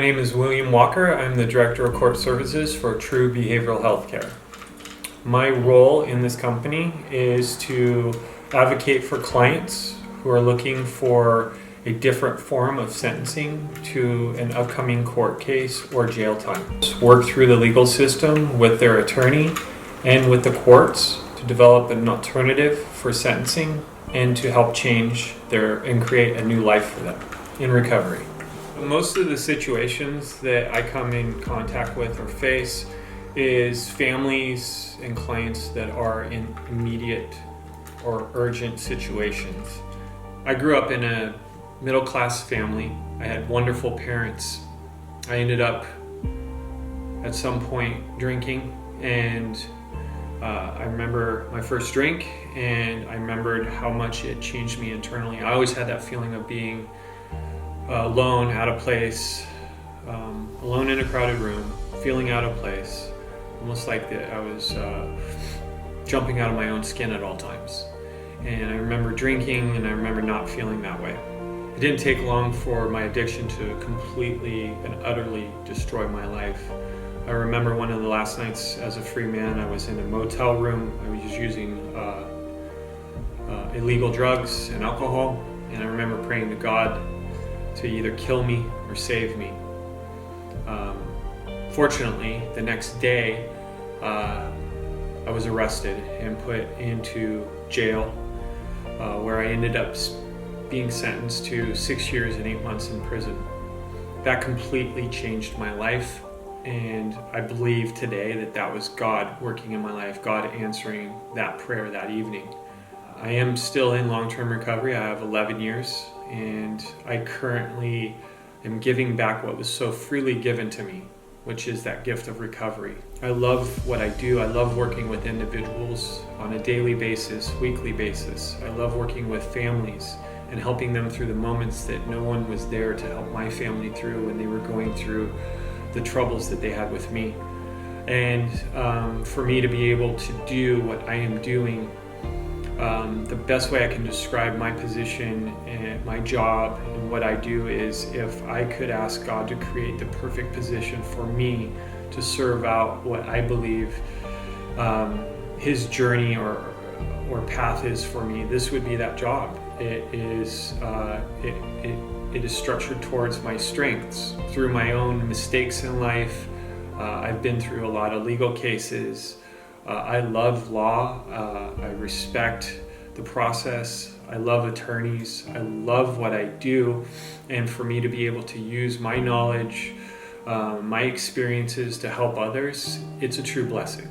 My name is William Walker. I'm the Director of Court Services for True Behavioral Healthcare. My role in this company is to advocate for clients who are looking for a different form of sentencing to an upcoming court case or jail time. Work through the legal system with their attorney and with the courts to develop an alternative for sentencing and to help change and create a new life for them in recovery. Most of the situations that I come in contact with or face is families and clients that are in immediate or urgent situations. I grew up in a middle-class family. I had wonderful parents. I ended up at some point drinking, and I remember my first drink, and I remembered how much it changed me internally. I always had that feeling of being alone, out of place, alone in a crowded room, feeling out of place, almost like I was jumping out of my own skin at all times. And I remember drinking, and I remember not feeling that way. It didn't take long for my addiction to completely and utterly destroy my life. I remember one of the last nights as a free man, I was in a motel room. I was using illegal drugs and alcohol, and I remember praying to God to either kill me or save me. Fortunately, the next day, I was arrested and put into jail, where I ended up being sentenced to 6 years and 8 months in prison. That completely changed my life, and I believe today that was God working in my life, God answering that prayer that evening. I am still in long-term recovery. I have 11 years, and I currently am giving back what was so freely given to me, which is that gift of recovery. I love what I do. I love working with individuals on a daily basis, weekly basis. I love working with families and helping them through the moments that no one was there to help my family through when they were going through the troubles that they had with me. And for me to be able to do what I am doing, the best way I can describe my position and my job and what I do is if I could ask God to create the perfect position for me to serve out what I believe His journey or path is for me, this would be that job. It is structured towards my strengths. Through my own mistakes in life, I've been through a lot of legal cases. I love law. I respect the process. I love attorneys. I love what I do. And for me to be able to use my knowledge, my experiences to help others, it's a true blessing.